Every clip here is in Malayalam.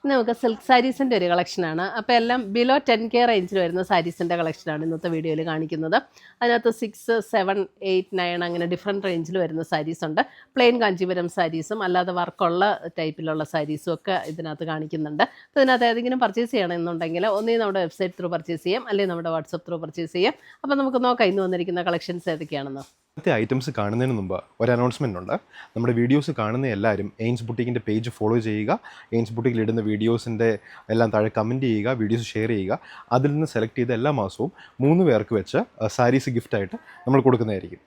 ഇന്ന് നമുക്ക് സിൽക്ക് സാരീസിൻ്റെ ഒരു കളക്ഷനാണ്. അപ്പോൾ എല്ലാം ബിലോ 10K റേഞ്ചിൽ വരുന്ന സാരീസിൻ്റെ കളക്ഷനാണ് ഇന്നത്തെ വീഡിയോയിൽ കാണിക്കുന്നത്. അതിനകത്ത് 6, 7, 8, 9 അങ്ങനെ ഡിഫറെൻറ്റ് റേഞ്ചിൽ വരുന്ന സാരീസ് ഉണ്ട്. പ്ലെയിൻ കാഞ്ചീപുരം സാരീസും അല്ലാതെ വർക്കുള്ള ടൈപ്പിലുള്ള സാരീസും ഒക്കെ ഇതിനകത്ത് കാണിക്കുന്നുണ്ട്. അപ്പോൾ ഇതിനകത്ത് ഏതെങ്കിലും പർച്ചേസ് ചെയ്യണമെന്നുണ്ടെങ്കിൽ ഒന്നേ നമ്മുടെ വെബ്സൈറ്റ് ത്രൂ പർച്ചേസ് ചെയ്യാം, അല്ലെങ്കിൽ നമ്മുടെ വാട്സപ്പ് ത്രൂ പർച്ചേസ് ചെയ്യാം. അപ്പോൾ നമുക്ക് നോക്കാം ഇന്ന് വന്നിരിക്കുന്ന കളക്ഷൻസ് ഏതൊക്കെയാണെന്ന്. ഇന്നത്തെ ഐറ്റംസ് കാണുന്നതിന് മുമ്പ് ഒരു അനൗൺസ്മെൻ്റ് ഉണ്ട്. നമ്മുടെ വീഡിയോസ് കാണുന്ന എല്ലാവരും എയിൻസ് ബുട്ടീക്കിൻ്റെ പേജ് ഫോളോ ചെയ്യുക. എയിൻസ് ബുട്ടീക്കിൽ ഇടുന്ന വീഡിയോസിൻ്റെ എല്ലാം താഴെ കമൻറ്റ് ചെയ്യുക, വീഡിയോസ് ഷെയർ ചെയ്യുക. അതിൽ നിന്ന് സെലക്ട് ചെയ്ത് എല്ലാ മാസവും 3 പേർക്ക് വെച്ച് സാരീസ് ഗിഫ്റ്റായിട്ട് നമ്മൾ കൊടുക്കുന്നതായിരിക്കും.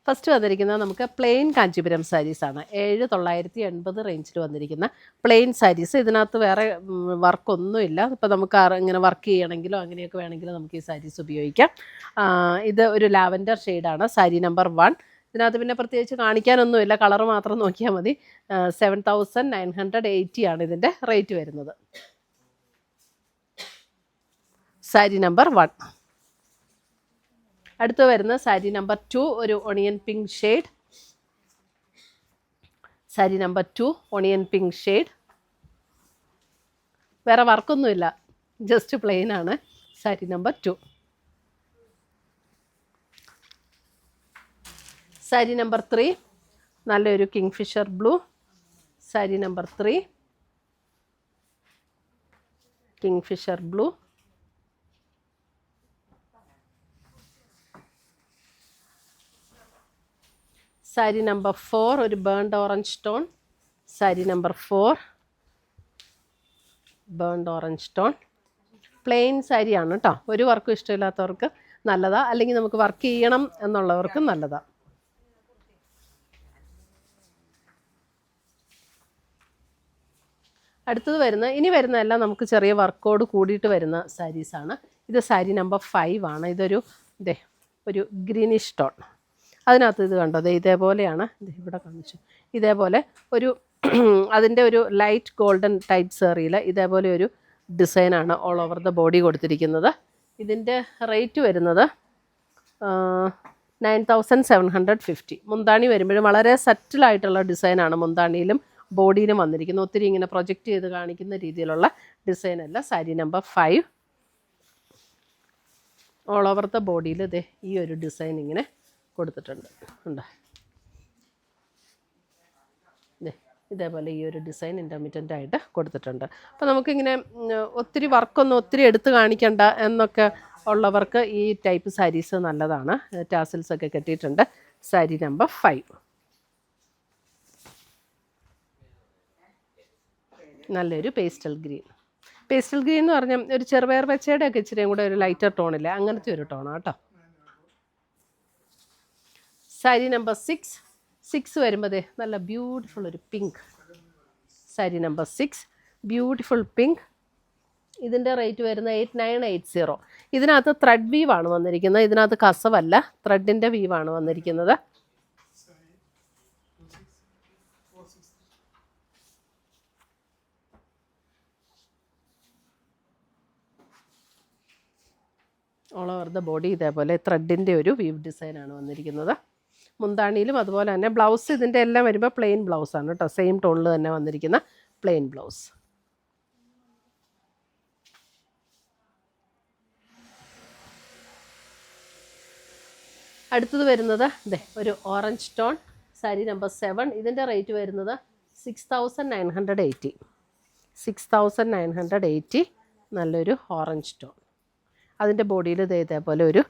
ഫസ്റ്റ് വന്നിരിക്കുന്നത് നമുക്ക് പ്ലെയിൻ കാഞ്ചീപുരം സാരീസാണ്. 7,980 റേഞ്ചിൽ വന്നിരിക്കുന്ന പ്ലെയിൻ സാരീസ്. ഇതിനകത്ത് വേറെ വർക്കൊന്നുമില്ല. ഇപ്പോൾ നമുക്ക് ഇങ്ങനെ വർക്ക് ചെയ്യണമെങ്കിലോ അങ്ങനെയൊക്കെ വേണമെങ്കിലും നമുക്ക് ഈ സാരീസ് ഉപയോഗിക്കാം. ഇത് ഒരു ലാവൻഡർ ഷെയ്ഡാണ്. സാരി നമ്പർ 1. ഇതിനകത്ത് പിന്നെ പ്രത്യേകിച്ച് കാണിക്കാനൊന്നുമില്ല, കളർ മാത്രം നോക്കിയാൽ മതി. 7,980 ആണ് ഇതിൻ്റെ റേറ്റ് വരുന്നത്. സാരി നമ്പർ 1. അടുത്ത് വരുന്ന സാരി നമ്പർ 2 ഒരു onion pink shade. Sari number 2 onion pink shade. വേറെ വർക്കൊന്നുമില്ല, ജസ്റ്റ് പ്ലെയിൻ ആണ്. സാരി നമ്പർ 2. സാരി നമ്പർ 3 നല്ലൊരു kingfisher blue. Sari number 3 kingfisher blue. Sari number 4 ഒരു burned orange tone. Sari number 4 burned orange tone. Plain സാരിയാണ് കേട്ടോ. ഒരു വർക്കും ഇഷ്ടമില്ലാത്തവർക്ക് നല്ലതാ, അല്ലെങ്കിൽ നമുക്ക് വർക്ക് ചെയ്യണം എന്നുള്ളവർക്കും നല്ലതാ. അടുത്തത് ഇനി വരുന്നതെല്ലാം നമുക്ക് ചെറിയ വർക്കോട് കൂടിയിട്ട് വരുന്ന സാരീസാണ്. ഇത് സാരി നമ്പർ 5 ആണ്. ഇതൊരു ഒരു ഗ്രീനിഷ് ടോൺ. അതിനകത്ത് ഇത് കണ്ടോ, ഇതേപോലെയാണ്. ഇവിടെ കാണിച്ചു. ഇതേപോലെ ഒരു അതിൻ്റെ ഒരു ലൈറ്റ് ഗോൾഡൻ ടൈപ്പ് സെറിയിൽ ഇതേപോലെ ഒരു ഡിസൈനാണ് ഓൾ ഓവർ ദ ബോഡി കൊടുത്തിരിക്കുന്നത്. ഇതിൻ്റെ റേറ്റ് വരുന്നത് 9,750. മുന്താണി വരുമ്പോഴും വളരെ സെറ്റിലായിട്ടുള്ള ഡിസൈനാണ് മുന്താണിയിലും ബോഡിയിലും വന്നിരിക്കുന്നത്. ഒത്തിരി ഇങ്ങനെ പ്രൊജക്റ്റ് ചെയ്ത് കാണിക്കുന്ന രീതിയിലുള്ള ഡിസൈനല്ല. Sari number 5 all over the ബോഡിയിൽ ഈ ഒരു ഡിസൈൻ ഇങ്ങനെ കൊടുത്തിട്ടുണ്ട്. ഉണ്ട് ഇതേപോലെ ഈ ഒരു ഡിസൈൻ ഇൻ്റർമീഡിയൻ്റ് ആയിട്ട് കൊടുത്തിട്ടുണ്ട്. അപ്പോൾ നമുക്കിങ്ങനെ ഒത്തിരി വർക്കൊന്നും ഒത്തിരി എടുത്ത് കാണിക്കണ്ട എന്നൊക്കെ ഉള്ളവർക്ക് ഈ ടൈപ്പ് സാരീസ് നല്ലതാണ്. ടാസിൽസ് ഒക്കെ കെട്ടിയിട്ടുണ്ട്. സാരി നമ്പർ 5 നല്ലൊരു പേസ്റ്റൽ ഗ്രീൻ. പേസ്റ്റൽ ഗ്രീൻ എന്ന് പറഞ്ഞാൽ ഒരു ചെറുപയർ പച്ചയുടെ ഒക്കെ ഇച്ചിരിയും കൂടെ ഒരു ലൈറ്റർ ടോണില്ല, അങ്ങനത്തെ ഒരു ടോണാണ് കേട്ടോ. സാരി നമ്പർ 6 വരുമ്പോൾ നല്ല ബ്യൂട്ടിഫുൾ ഒരു pink. Sari number 6 beautiful pink. ഇതിൻ്റെ റേറ്റ് വരുന്നത് 8,980. ഇതിനകത്ത് ത്രെഡ് വീവാണ് വന്നിരിക്കുന്നത്. ഇതിനകത്ത് കസവല്ല, ത്രെഡിൻ്റെ വീവാണ് വന്നിരിക്കുന്നത്. ഓൾ ഓവർ ദ ബോഡി ഇതേപോലെ ത്രെഡിൻ്റെ ഒരു വീവ് ഡിസൈനാണ് വന്നിരിക്കുന്നത്. മുന്താണിയിലും അതുപോലെ തന്നെ ബ്ലൗസ് ഇതിൻ്റെ എല്ലാം വരുമ്പോൾ പ്ലെയിൻ ബ്ലൗസാണ് കേട്ടോ. സെയിം ടോണിൽ തന്നെ വന്നിരിക്കുന്ന പ്ലെയിൻ ബ്ലൗസ്. അടുത്തത് വരുന്നത് ഒരു ഓറഞ്ച് ടോൺ. സാരി നമ്പർ 7. ഇതിൻ്റെ റേറ്റ് വരുന്നത് 6,980. 6,980 നല്ലൊരു ഓറഞ്ച് ടോൺ. അതിൻ്റെ ബോഡിയിൽ ഇതേപോലെ ഒരു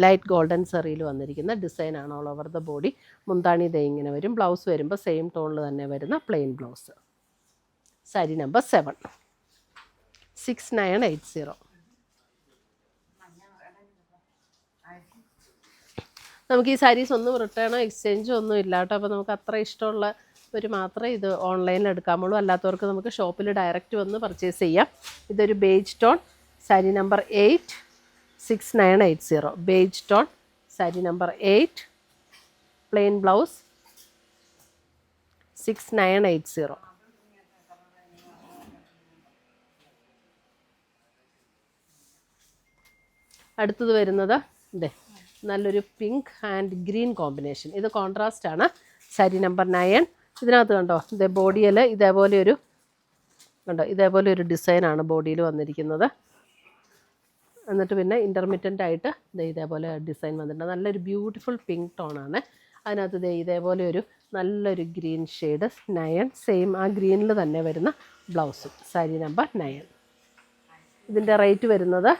ലൈറ്റ് ഗോൾഡൻ സെറിയിൽ വന്നിരിക്കുന്ന ഡിസൈനാണ് ഓൾ ഓവർ ദ ബോഡി. മുന്താണി ഇങ്ങനെ വരും. ബ്ലൗസ് വരുമ്പോൾ സെയിം ടോണിൽ തന്നെ വരുന്ന പ്ലെയിൻ ബ്ലൗസ്. സാരി നമ്പർ 7 6,980. നമുക്ക് ഈ സാരീസ് ഒന്നും റിട്ടേണോ എക്സ്ചേഞ്ചോ ഒന്നും ഇല്ല കേട്ടോ. അപ്പോൾ നമുക്ക് അത്ര ഇഷ്ടമുള്ള ഒരു മാത്രമേ ഇത് ഓൺലൈനിൽ എടുക്കാമുള്ളൂ. അല്ലാത്തവർക്ക് നമുക്ക് ഷോപ്പിൽ ഡയറക്റ്റ് വന്ന് പർച്ചേസ് ചെയ്യാം. ഇതൊരു beige tone. Sari number 8 6,980. Beige tone. Sari number 8 plain blouse 6,980. അടുത്തത് വരുന്നത് നല്ലൊരു പിങ്ക് ആൻഡ് ഗ്രീൻ കോമ്പിനേഷൻ. ഇത് കോൺട്രാസ്റ്റ് ആണ്. സാരി നമ്പർ 9. ഇതിനകത്ത് കണ്ടോ ബോഡിയിൽ ഇതേപോലെ ഒരു കണ്ടോ, ഇതേപോലെ ഒരു ഡിസൈനാണ് ബോഡിയിൽ വന്നിരിക്കുന്നത്. എന്നിട്ട് പിന്നെ ഇൻ്റർമീഡിയൻ്റ് ആയിട്ട് ഇതേപോലെ ഡിസൈൻ വന്നിട്ടുണ്ട്. നല്ലൊരു ബ്യൂട്ടിഫുൾ പിങ്ക് ടോണാണ്. അതിനകത്ത് ഇതേപോലെ ഒരു നല്ലൊരു ഗ്രീൻ ഷെയ്ഡ് 9, സെയിം ആ ഗ്രീനിൽ തന്നെ വരുന്ന ബ്ലൗസും. സാരി നമ്പർ 9. ഇതിൻ്റെ റേറ്റ് വരുന്നത്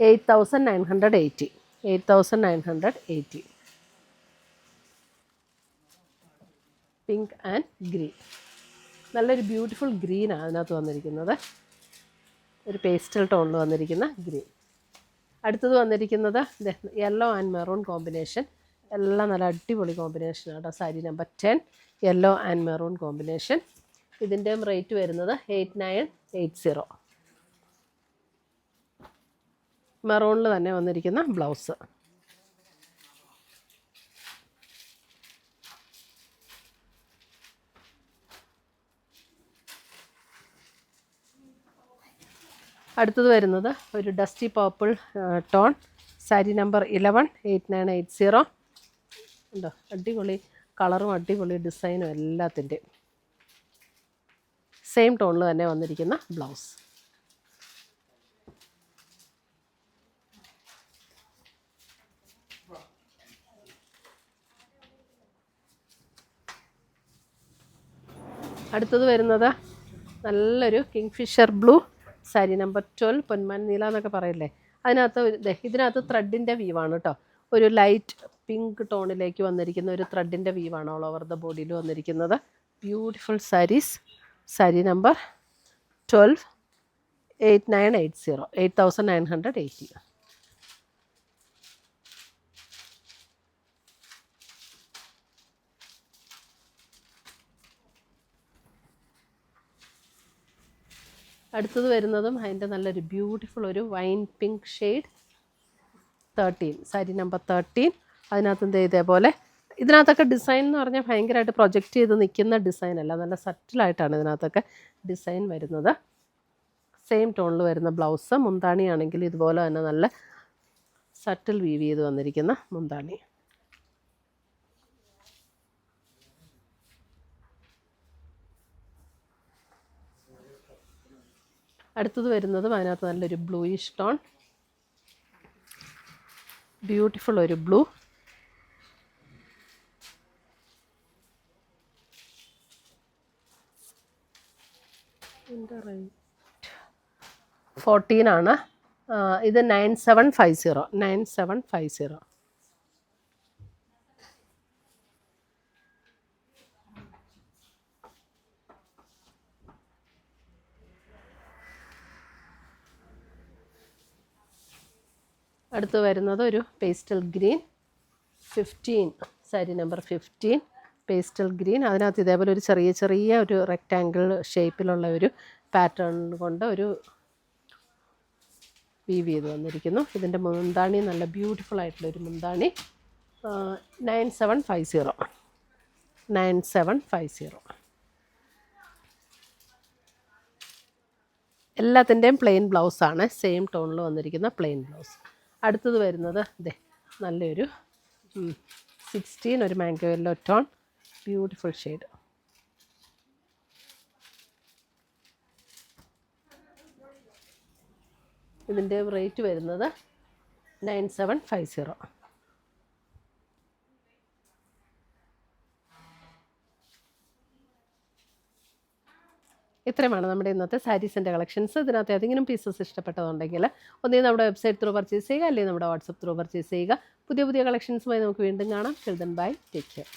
8,980. 8,980. Pink and green. നല്ലൊരു ബ്യൂട്ടിഫുൾ ഗ്രീനാണ് അതിനകത്ത് വന്നിരിക്കുന്നത്. ഒരു പേസ്റ്റൽ ടോണിൽ വന്നിരിക്കുന്ന ഗ്രീൻ. അടുത്തത് വന്നിരിക്കുന്നത് യെല്ലോ ആൻഡ് മെറൂൺ കോമ്പിനേഷൻ. എല്ലാം നല്ല അടിപൊളി കോമ്പിനേഷനാണ് കേട്ടോ. Sari number 10, yellow and maroon combination. ഇതിൻ്റെയും റേറ്റ് വരുന്നത് 8,980. മെറൂണിൽ തന്നെ വന്നിരിക്കുന്ന ബ്ലൗസ്. അടുത്തത് വരുന്നത് ഒരു dusty purple tone. Sari number 11, 8,980. ഉണ്ടോ, അടിപൊളി കളറും അടിപൊളി ഡിസൈനും എല്ലാത്തിൻ്റെയും. സെയിം ടോണിൽ തന്നെ വന്നിരിക്കുന്ന ബ്ലൗസ്. അടുത്തത് വരുന്നത് നല്ലൊരു കിങ്ഫിഷർ ബ്ലൂ. സാരി നമ്പർ 12, പൊന്മാൻ നീല എന്നൊക്കെ പറയില്ലേ. ഇതിനകത്ത് ത്രെഡിൻ്റെ വീവാണ് കേട്ടോ. ഒരു ലൈറ്റ് പിങ്ക് ടോണിലേക്ക് വന്നിരിക്കുന്ന ഒരു ത്രെഡിൻ്റെ വീവാണ് ഓൾ ഓവർ ദ ബോഡിയിൽ വന്നിരിക്കുന്നത്. ബ്യൂട്ടിഫുൾ സാരീസ്. സാരി നമ്പർ 12, 8,980. 8,980. അടുത്തത് വരുന്നതും അതിൻ്റെ നല്ലൊരു ബ്യൂട്ടിഫുൾ ഒരു wine pink shade 13. Sari number 13. അതിനകത്ത് ഇതേപോലെ ഇതിനകത്തൊക്കെ ഡിസൈൻ എന്ന് പറഞ്ഞാൽ ഭയങ്കരമായിട്ട് പ്രൊജക്റ്റ് ചെയ്ത് നിൽക്കുന്ന ഡിസൈൻ അല്ല, നല്ല സറ്റിലായിട്ടാണ് ഇതിനകത്തൊക്കെ ഡിസൈൻ വരുന്നത്. സെയിം ടോണിൽ വരുന്ന ബ്ലൗസ്. മുന്താണിയാണെങ്കിൽ ഇതുപോലെ തന്നെ നല്ല സറ്റിൽ വീവ് ചെയ്ത് വന്നിരിക്കുന്ന മുന്താണി. അടുത്തത് വരുന്നതും അതിനകത്ത് നല്ലൊരു ബ്ലൂയിഷ് ടോൺ. ബ്യൂട്ടിഫുൾ ഒരു ബ്ലൂ. ഇതിൻ്റെ റേറ്റ് 14 ആണ്. ഇത് 9,750. 9,750. അടുത്ത് വരുന്നത് ഒരു pastel green 15. Sari number 15, pastel green. അതിനകത്ത് ഇതേപോലെ ഒരു ചെറിയ ഒരു റെക്റ്റാങ്കിൾ ഷേപ്പിലുള്ള ഒരു പാറ്റേൺ കൊണ്ട് ഒരു വീവ് ചെയ്ത് വന്നിരിക്കുന്നു. ഇതിൻ്റെ മുന്താണി നല്ല ബ്യൂട്ടിഫുൾ ആയിട്ടുള്ളൊരു മുന്താണി. 9,750. 9,750. എല്ലാത്തിൻ്റെയും പ്ലെയിൻ ബ്ലൗസാണ്. സെയിം ടോണിൽ വന്നിരിക്കുന്ന പ്ലെയിൻ ബ്ലൗസ്. അടുത്തത് വരുന്നത് നല്ലൊരു 16, ഒരു mango yellow tone. Beautiful shade. ഇതിൻ്റെ റേറ്റ് വരുന്നത് 9,750. ഇത്രയുമാണ് നമ്മുടെ ഇന്നത്തെ സാരീസിൻ്റെ കളക്ഷൻസ്. ഇതിനകത്ത് ഏതെങ്കിലും പീസസ് ഇഷ്ടപ്പെട്ടതുണ്ടെങ്കിൽ ഒന്നേ നമ്മുടെ വെബ്സൈറ്റ് ത്രൂ പർച്ചേസ് ചെയ്യുക, അല്ലെങ്കിൽ നമ്മുടെ വാട്സപ്പ് ത്രൂ പർച്ചേസ് ചെയ്യുക. പുതിയ കളക്ഷൻസുമായി നമുക്ക് വീണ്ടും കാണാം. Till then bye, take care.